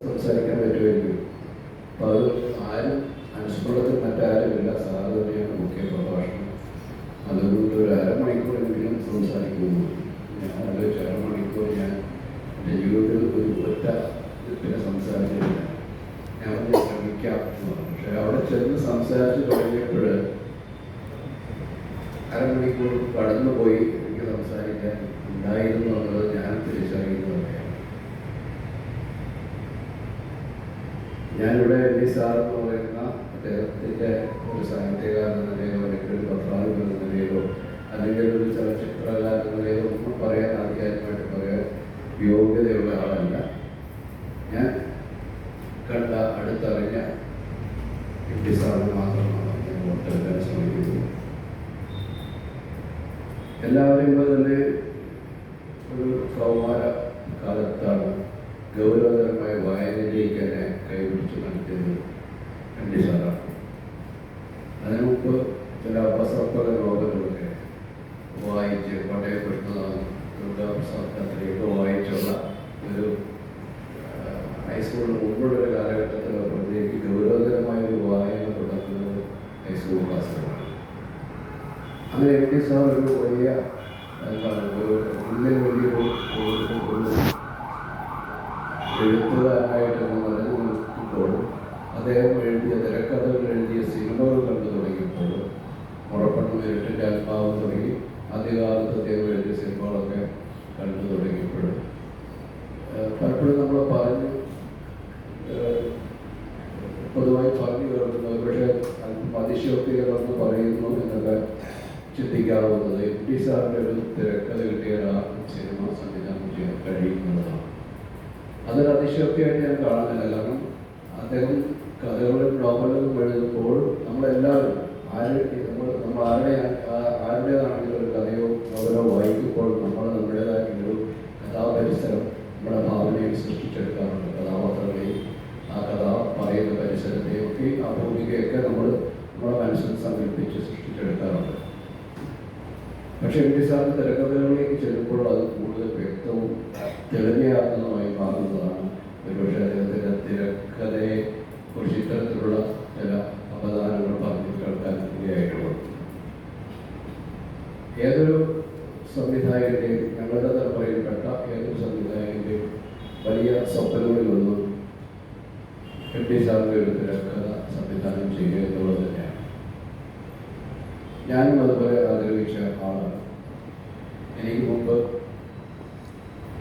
സംസാരിക്കാൻ പറ്റുമായിരിക്കും. അപ്പോൾ അത് ആരും അനുസ്മരണത്തിൽ മറ്റാരുമില്ല, സാറ് തന്നെയാണ് മുഖ്യ പ്രഭാഷണം. അതുകൊണ്ട് ഒരു അരമണിക്കൂറെങ്കിലും സംസാരിക്കുന്നു. ഞാൻ ആലോചിച്ച് അരമണിക്കൂർ ഞാൻ എൻ്റെ ജീവിതത്തിൽ ഒരു ഒറ്റ പിന്നെ സംസാരിച്ചില്ല. ഞാൻ ഒന്ന് ശ്രമിക്കാം എന്ന് പറഞ്ഞു. പക്ഷെ അവിടെ ചെന്ന് സംസാരിച്ച് തുടങ്ങിയപ്പോൾ അരമണിക്കൂർ കടന്നുപോയി. എനിക്ക് സംസാരിക്കാൻ ഉണ്ടായിരുന്നു എന്നുള്ളത് ഞാൻ തിരിച്ചറിയുന്നതൊക്കെയാണ്. ഞാനിവിടെ എൻ.ഡി. സാർ എന്ന് പറയുന്ന അദ്ദേഹത്തിൻ്റെ ഒരു സാഹിത്യകാരൻ എന്ന നിലയിലോ അല്ലെങ്കിൽ ഒരു പത്രാധിപൻ എന്ന നിലയിലോ അല്ലെങ്കിൽ ഒരു ചലച്ചിത്രകാരൻ എന്ന നിലയിലോ ഒന്നും പറയാൻ ആധികാരികമായിട്ട് പറയാൻ യോഗ്യതയുള്ള ആളല്ല. ഞാൻ കണ്ട അടുത്തറിഞ്ഞ എൻ.ഡി. സാറിന് മാത്രമാണ് ഞാൻ വോട്ടെടുക്കാൻ ശ്രമിക്കുന്നത്. എല്ലാവരെയും പോലെ തന്നെ ഒരു കൗമാര കാലത്താണ് ഗൗരവതരമായ വായനയിലേക്ക് തന്നെ കൈപിടിച്ച് നടത്തിയത് എൻ.ഡി. സാറാണ്. അതിനു മുമ്പ് ചില അപസർപ്പക നോവലുകളൊക്കെ വായിച്ച് പട്ടയ കൃഷ്ണനാഥൻ, ദുർഗാപ്രസാദ് ഖത്രിയൊക്കെ വായിച്ചുള്ള ഒരു ഹൈസ്കൂളിന് മുമ്പുള്ളൊരു കാലഘട്ടത്തിലേക്ക് ഗൗരവതരമായ ഒരു വായന തുടങ്ങുന്നത് ഹൈസ്കൂൾ ക്ലാസ്സുകളാണ്. അങ്ങനെ എൻ.ഡി. സാർ ഒരു വലിയ എന്താണ് ഉള്ളിൽ വലിയൊരു എഴുത്തുകാരനായിട്ട് നിലനിൽ നിൽക്കുമ്പോൾ അദ്ദേഹം എഴുതിയ തിരക്കഥകൾ എഴുതിയ സിനിമകൾ കണ്ടു തുടങ്ങിയപ്പോൾ മുറപ്പെണ്ണം ഇരുട്ടിൻ്റെ ആത്മാവ് തുടങ്ങി ആദ്യകാലത്ത് അദ്ദേഹം എഴുതിയ സിനിമകളൊക്കെ കണ്ടു തുടങ്ങിയപ്പോൾ പലപ്പോഴും നമ്മൾ പറഞ്ഞ് പൊതുവായി പറഞ്ഞു കേൾക്കുന്നത് പക്ഷേ അതിശയോക്തികളെന്ന് പറയുന്നു എന്നൊക്കെ ചിന്തിക്കാവുന്നത് എൻ.ഡി. സാറിൻ്റെ ഒരു തിരക്കഥ കിട്ടിയാൽ ആ സിനിമ സംവിധാനം ചെയ്യാൻ കഴിയുന്നതാണ്. അതൊരു അതിശയോക്തിയായിട്ട് ഞാൻ കാണുന്നില്ല. കാരണം അദ്ദേഹം കഥകളും നോവലുകളും എഴുതുമ്പോൾ നമ്മളെല്ലാവരും നമ്മൾ ആരുടേതാണെങ്കിലും ഒരു കഥയോ നോവലോ വായിക്കുമ്പോൾ നമ്മുടേതായിട്ടുള്ളൊരു കഥാപരിസരം നമ്മുടെ ഭാവനയിൽ സൃഷ്ടിച്ചെടുക്കാറുണ്ട്. കഥാപാത്രങ്ങളെയും ആ കഥ പറയുന്ന പരിസരത്തെയും ഒക്കെ ആ ഭൂമികയൊക്കെ നമ്മുടെ മനസ്സിൽ സങ്കല്പിച്ച് സൃഷ്ടിച്ചെടുക്കാറുണ്ട്. പക്ഷേ എൻ.ഡി. സാറിൻ്റെ തിരക്കഥകളിലേക്ക് ചെല്ലുമ്പോൾ അത് കൂടുതൽ വ്യക്തവും തെളിഞ്ഞാർന്നതുമായി മാറുന്നതാണ്. ഒരുപക്ഷെ അദ്ദേഹത്തിൻ്റെ തിരക്കഥയെ കുറിച്ച് ഇത്തരത്തിലുള്ള ചില അവധാനങ്ങൾ പറഞ്ഞു കേൾക്കാൻ ഇടയായിട്ടുള്ളത്. ഏതൊരു സംവിധായകൻ്റെയും ഞങ്ങളുടെ തലമുറയിൽപ്പെട്ട ഏതൊരു സംവിധായകൻ്റെയും വലിയ സ്വപ്നങ്ങളിലൊന്നും എൻ.ഡി. സാറിൻ്റെ ഒരു തിരക്കഥ സംവിധാനം ചെയ്യുക എന്നുള്ളത് തന്നെയാണ്. ഞാനും അതുപോലെ ആഗ്രഹിച്ച ആളാണ്. എനിക്ക് മുമ്പ്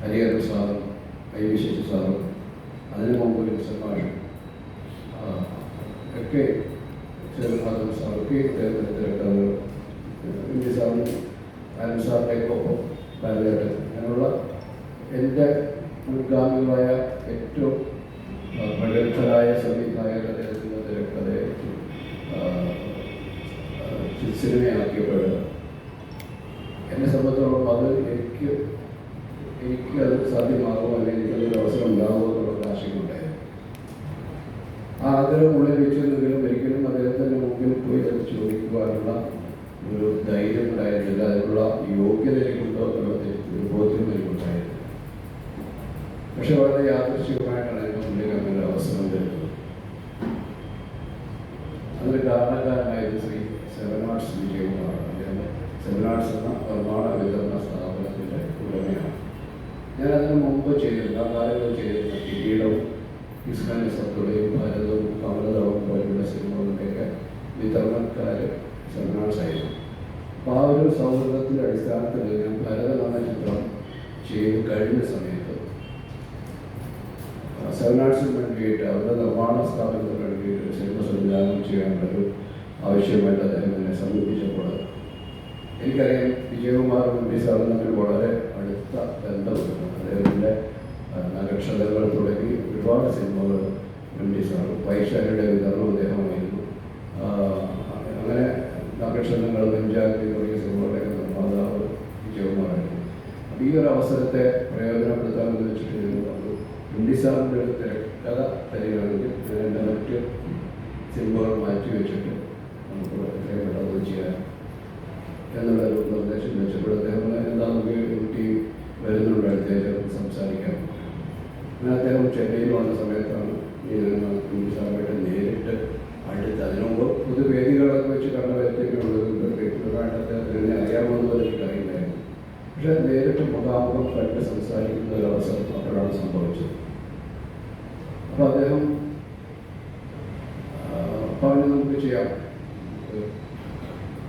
ഹരിഹരൻ സാറും ഐ.വി. സാറും അതിനു മുമ്പ് വിൻസന്മാരും ഒക്കെ ചെറുമാധവൻ സാറൊക്കെ ഇദ്ദേഹത്തിൻ്റെ തിരക്കഥകൾ എൻ.ഡി. സാറിനും ആനന്ദ് സാറിൻ്റെയൊപ്പം ബാലേട്ടൻ അങ്ങനെയുള്ള എൻ്റെ മുൻഗാമികളായ ഏറ്റവും പ്രഗത്ഭരായ സംവിധായകർ അദ്ദേഹത്തിൻ്റെ തിരക്കഥയെ സിനിമയാക്കിയപ്പോൾ എന്നെ സംബന്ധിച്ചോളം അത് എനിക്ക് അത് സാധ്യമാകുമോ അല്ലെങ്കിൽ എനിക്കതൊരു അവസരം ഉണ്ടാകുമോ എന്നുള്ള ആശങ്കയുണ്ടായിരുന്നു. ആ ആഗ്രഹം ഉള്ളിൽ വെച്ചിരുന്നെങ്കിലും ഒരിക്കലും അദ്ദേഹത്തിൻ്റെ മുമ്പിൽ പോയി അത് ചോദിക്കുവാനുള്ള ഒരു ധൈര്യം ഉണ്ടായിരുന്നില്ല. അതിനുള്ള യോഗ്യത എനിക്കുണ്ടോ എന്നുള്ള ഒരു ബോധ്യം എനിക്കുണ്ടായിരുന്നു. പക്ഷെ വളരെ യാദൃശ്ചികമായിട്ടാണ് എൻ്റെ മുന്നിൽ അങ്ങനെ ഒരു അവസരം വരുന്നത്. അതിന് കാരണക്കാരനായത് ശ്രീ സെവൻ ആർട്സ് വിജയകുമാറാണ്. അദ്ദേഹം സെവൻ ആർട്സ് എന്ന നിർമ്മാണ വിതരണ സ്ഥാപനത്തിൻ്റെ ഉടമയാണ്. ഞാൻ അതിന് മുമ്പ് ചെയ്തിരുന്ന ആ കാലങ്ങളിൽ ചെയ്തിരുന്ന കിരീടവും ഇസ്ലാമിസത്തുടെയും ഭാരതവും കമലതവും പോലുള്ള സിനിമകളുടെയൊക്കെ വിതരണക്കാർ സെവൻ ആർട്സ് ആയിരുന്നു. അപ്പോൾ ആ ഒരു സൗഹൃദത്തിൻ്റെ അടിസ്ഥാനത്തിൽ ഞാൻ ഭാരതം എന്ന ചിത്രം ചെയ്ത് കഴിഞ്ഞ സമയത്ത് സെവൻ ആർട്സിന് വേണ്ടിയിട്ട് അവരുടെ നിർമ്മാണ സ്ഥാപനത്തിന് വേണ്ടിയിട്ട് സിനിമ സംവിധാനം ചെയ്യാനുള്ളൊരു ആവശ്യമായിട്ട് അദ്ദേഹം എന്നെ സമീപിച്ചപ്പോൾ എനിക്കറിയാം വിജയകുമാറും എൻ.ഡി. സാറും തമ്മിൽ വളരെ അടുത്ത ബന്ധമുണ്ട്. അദ്ദേഹത്തിൻ്റെ നക്ഷത്രങ്ങൾ തുടങ്ങി ഒരുപാട് സിനിമകൾ എൻ.ഡി. സാറും വൈശാലിയുടെ വിതരണം അദ്ദേഹമായിരുന്നു. അങ്ങനെ നക്ഷത്രങ്ങൾ വെഞ്ചാക്കി തുടങ്ങിയ സിനിമകളുടെയൊക്കെ നിർമ്മാതാവ് വിജയകുമാറായിരുന്നു. അപ്പോൾ ഈ ഒരു അവസരത്തെ പ്രയോജനപ്പെടുത്താമെന്ന് വെച്ചിട്ട് എൻ.ഡി. സാറിൻ്റെ ഒരു തിരക്കഥ തരികയാണെങ്കിൽ ഞാൻ എൻ്റെ മറ്റ് സിനിമകൾ മാറ്റി വെച്ചിട്ട് നമുക്ക് എത്രയും പെട്ടെന്ന് ചെയ്യാൻ എന്നുള്ളൊരു നിർദ്ദേശം വെച്ചപ്പോൾ അദ്ദേഹം എന്താ നമുക്ക് വരുന്നുണ്ട് അടുത്തേക്ക് സംസാരിക്കാം. അങ്ങനെ അദ്ദേഹം ചെന്നൈയിൽ വന്ന സമയത്താണ് സാറുമായിട്ട് നേരിട്ട് അടുത്ത് അതിനുമുമ്പ് പൊതുവേദികളൊക്കെ വെച്ച് കണ്ട വ്യക്തികളുള്ളത് വ്യക്തികളായിട്ട് അദ്ദേഹത്തിന് അറിയാമെന്ന് എനിക്കറിയില്ലായിരുന്നു. പക്ഷെ നേരിട്ട് മുഖാമുഖം കണ്ട് സംസാരിക്കുന്ന ഒരവസരം അപ്പോഴാണ് സംഭവിച്ചത്. അപ്പോൾ അദ്ദേഹം പറഞ്ഞു നമുക്ക് ചെയ്യാം,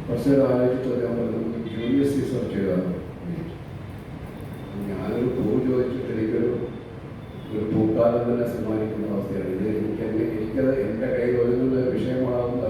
കുറച്ച് ആലോചിച്ചിട്ട് അദ്ദേഹം പറഞ്ഞു നമുക്ക് ജൂലിയസ് സീസർ ചെയ്താലോ. ഞാനൊരു പൂ ചോദിച്ചിട്ട് എനിക്കൊരു പൂക്കാലം തന്നെ സമ്മാനിക്കുന്ന അവസ്ഥയാണ്. എനിക്കത് എൻ്റെ കയ്യിൽ ഒതുങ്ങുന്ന വിഷയമാകുന്ന